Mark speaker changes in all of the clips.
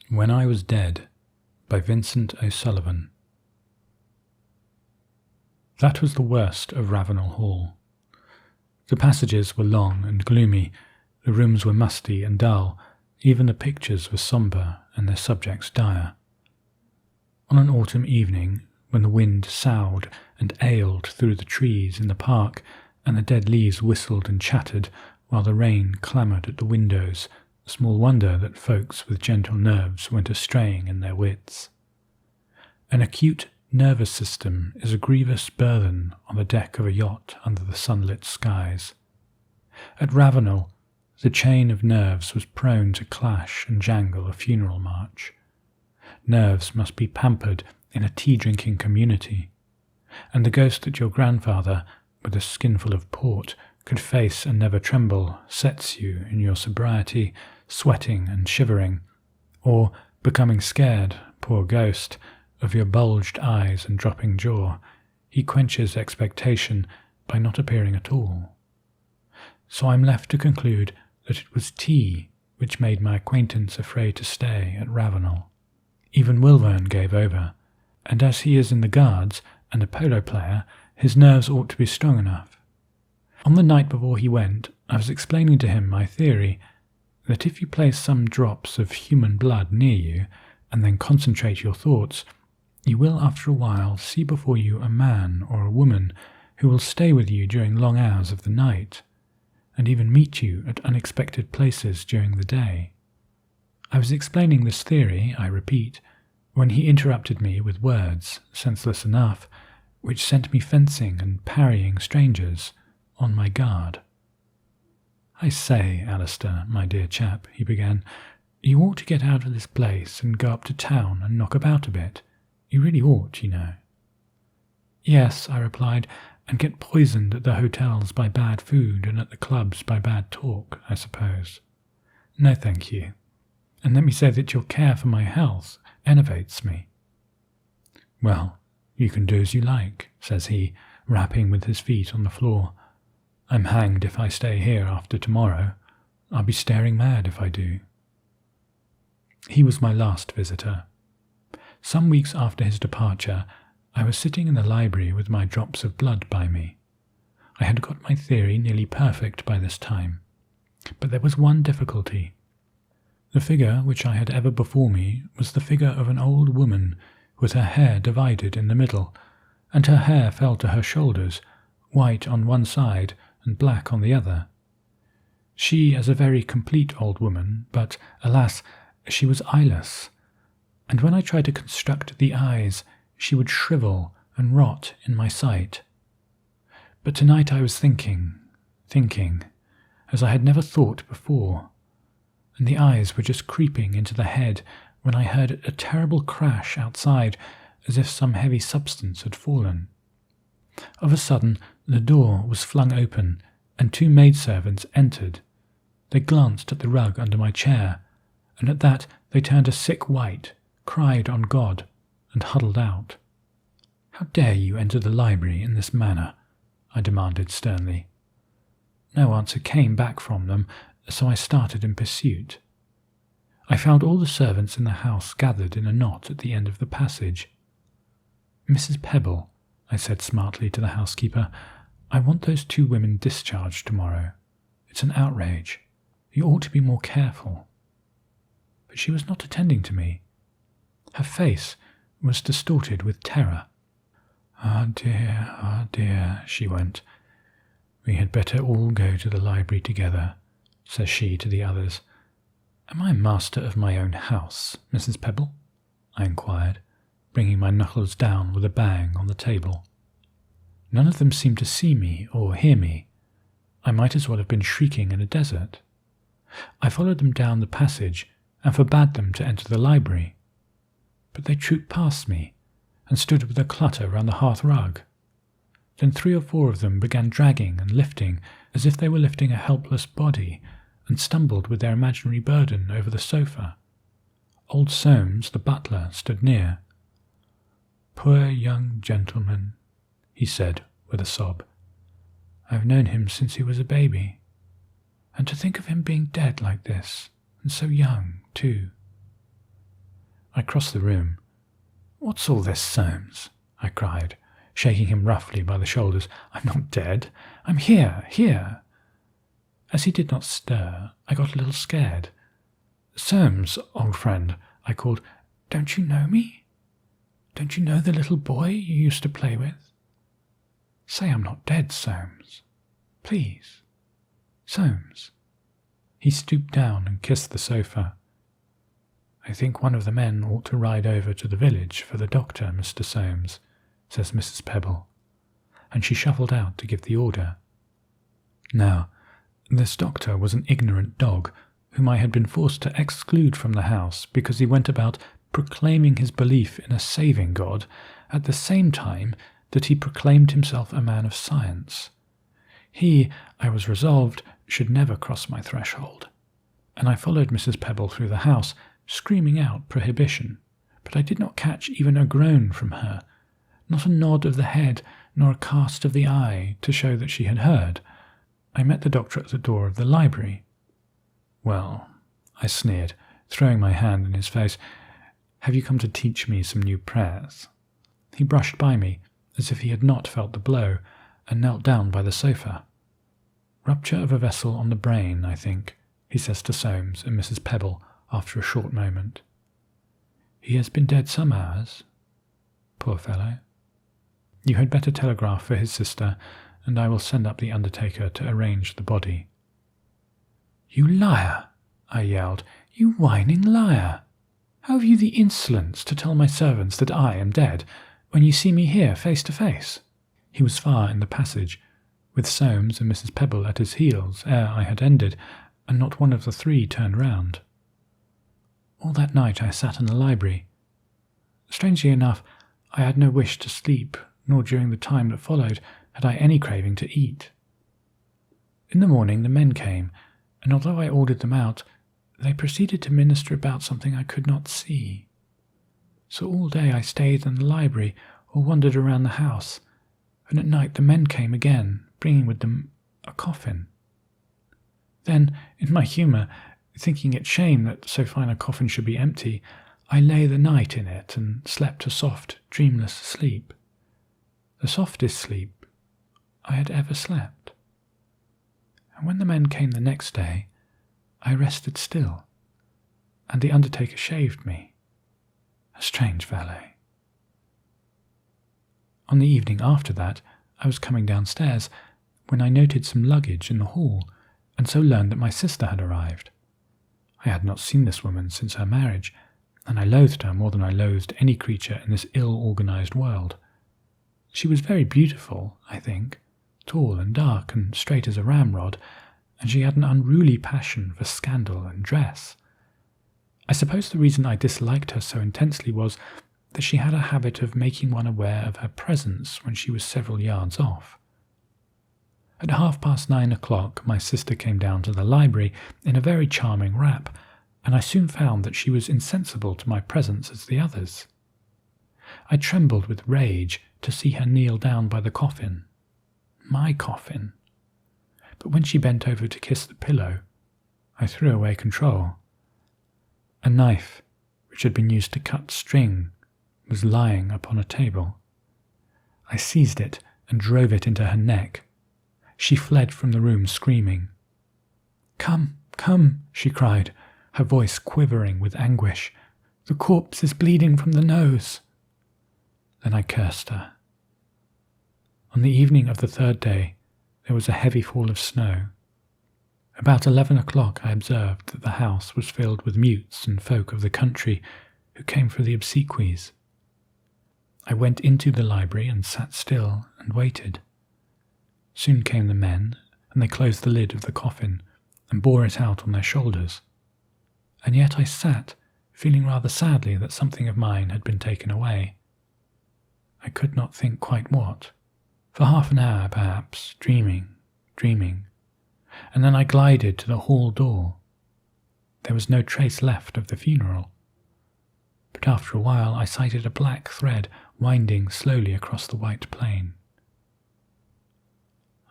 Speaker 1: When I Was Dead by Vincent O'Sullivan. That was the worst of Ravenel Hall. The passages were long and gloomy, the rooms were musty and dull, even the pictures were sombre and their subjects dire. On an autumn evening, when the wind soughed and ailed through the trees in the park, and the dead leaves whistled and chattered while the rain clamoured at the windows, small wonder that folks with gentle nerves went a-straying in their wits. An acute nervous system is a grievous burthen on the deck of a yacht under the sunlit skies. At Ravenel, the chain of nerves was prone to clash and jangle a funeral march. Nerves must be pampered in a tea-drinking community, and the ghost that your grandfather, with a skinful of port, could face and never tremble, sets you in your sobriety, sweating and shivering, or, becoming scared, poor ghost, of your bulged eyes and dropping jaw, he quenches expectation by not appearing at all. So I'm left to conclude that it was tea which made my acquaintance afraid to stay at Ravenel. Even Wilvern gave over, and as he is in the Guards and a polo player, his nerves ought to be strong enough. On the night before he went, I was explaining to him my theory that if you place some drops of human blood near you, and then concentrate your thoughts, you will after a while see before you a man or a woman who will stay with you during long hours of the night, and even meet you at unexpected places during the day. I was explaining this theory, I repeat, when he interrupted me with words, senseless enough, which sent me fencing and parrying strangers, on my guard. "I say, Alistair, my dear chap," he began, "you ought to get out of this place and go up to town and knock about a bit. You really ought, you know." "Yes," I replied, "and get poisoned at the hotels by bad food and at the clubs by bad talk, I suppose." "No, thank you. And let me say that your care for my health enervates me." "Well, you can do as you like," says he, rapping with his feet on the floor. "I'm hanged if I stay here after tomorrow. I'll be staring mad if I do." He was my last visitor. Some weeks after his departure, I was sitting in the library with my drops of blood by me. I had got my theory nearly perfect by this time, but there was one difficulty. The figure which I had ever before me was the figure of an old woman with her hair divided in the middle, and her hair fell to her shoulders, white on one side and black on the other. She as a very complete old woman, but, alas, she was eyeless, and when I tried to construct the eyes, she would shrivel and rot in my sight. But tonight I was thinking, as I had never thought before, and the eyes were just creeping into the head when I heard a terrible crash outside, as if some heavy substance had fallen. Of a sudden, the door was flung open, and two maidservants entered. They glanced at the rug under my chair, and at that they turned a sick white, cried on God, and huddled out. "How dare you enter the library in this manner?" I demanded sternly. No answer came back from them, so I started in pursuit. I found all the servants in the house gathered in a knot at the end of the passage. "Mrs. Pebble," I said smartly to the housekeeper, "I want those two women discharged tomorrow. It's an outrage. You ought to be more careful." But she was not attending to me. Her face was distorted with terror. Ah dear, she went. "We had better all go to the library together," says she to the others. "Am I master of my own house, Mrs. Pebble?" I inquired, bringing my knuckles down with a bang on the table. None of them seemed to see me or hear me. I might as well have been shrieking in a desert. I followed them down the passage and forbade them to enter the library, but they trooped past me and stood with a clutter round the hearth rug. Then 3 or 4 of them began dragging and lifting as if they were lifting a helpless body, and stumbled with their imaginary burden over the sofa. Old Soames, the butler, stood near. "Poor young gentleman," he said with a sob. "I've known him since he was a baby. And to think of him being dead like this, and so young, too." I crossed the room. "What's all this, Soames?" I cried, shaking him roughly by the shoulders. "I'm not dead. I'm here." As he did not stir, I got a little scared. "Soames, old friend," I called, "don't you know me? Don't you know the little boy you used to play with? Say I'm not dead, Soames. Please. Soames." He stooped down and kissed the sofa. "I think one of the men ought to ride over to the village for the doctor, Mr. Soames," says Mrs. Pebble, and she shuffled out to give the order. Now, this doctor was an ignorant dog whom I had been forced to exclude from the house because he went about proclaiming his belief in a saving God at the same time that he proclaimed himself a man of science. He, I was resolved, should never cross my threshold, and I followed Mrs. Pebble through the house, screaming out prohibition, but I did not catch even a groan from her, not a nod of the head nor a cast of the eye to show that she had heard. I met the doctor at the door of the library. "Well," I sneered, throwing my hand in his face, "have you come to teach me some new prayers?" He brushed by me, as if he had not felt the blow, and knelt down by the sofa. "Rupture of a vessel on the brain, I think," he says to Soames and Mrs. Pebble after a short moment. "He has been dead some hours. Poor fellow. You had better telegraph for his sister, and I will send up the undertaker to arrange the body." "You liar!" I yelled. "You whining liar! How have you the insolence to tell my servants that I am dead, when you see me here face to face?" He was far in the passage, with Soames and Mrs. Pebble at his heels ere I had ended, and not one of the three turned round. All that night I sat in the library. Strangely enough, I had no wish to sleep, nor during the time that followed had I any craving to eat. In the morning the men came, and although I ordered them out, they proceeded to minister about something I could not see. So all day I stayed in the library or wandered around the house, and at night the men came again, bringing with them a coffin. Then, in my humour, thinking it shame that so fine a coffin should be empty, I lay the night in it and slept a soft, dreamless sleep. The softest sleep I had ever slept. And when the men came the next day, I rested still, and the undertaker shaved me. A strange valet. On the evening after that, I was coming downstairs, when I noted some luggage in the hall, and so learned that my sister had arrived. I had not seen this woman since her marriage, and I loathed her more than I loathed any creature in this ill-organized world. She was very beautiful, I think, tall and dark and straight as a ramrod, and she had an unruly passion for scandal and dress. I suppose the reason I disliked her so intensely was that she had a habit of making one aware of her presence when she was several yards off. At 9:30 my sister came down to the library in a very charming wrap, and I soon found that she was insensible to my presence as the others. I trembled with rage to see her kneel down by the coffin. My coffin. But when she bent over to kiss the pillow, I threw away control. A knife, which had been used to cut string, was lying upon a table. I seized it and drove it into her neck. She fled from the room screaming. "Come, come," she cried, her voice quivering with anguish. "The corpse is bleeding from the nose." Then I cursed her. On the evening of the third day, there was a heavy fall of snow. About 11 I observed that the house was filled with mutes and folk of the country who came for the obsequies. I went into the library and sat still and waited. Soon came the men, and they closed the lid of the coffin and bore it out on their shoulders. And yet I sat, feeling rather sadly that something of mine had been taken away. I could not think quite what. For half an hour, perhaps, dreaming, and then I glided to the hall door. There was no trace left of the funeral. But after a while I sighted a black thread winding slowly across the white plain.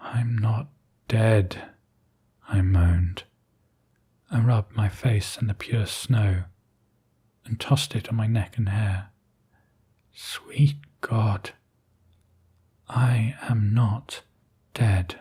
Speaker 1: "I'm not dead," I moaned, and rubbed my face in the pure snow. and tossed it on my neck and hair. Sweet God, I am not dead.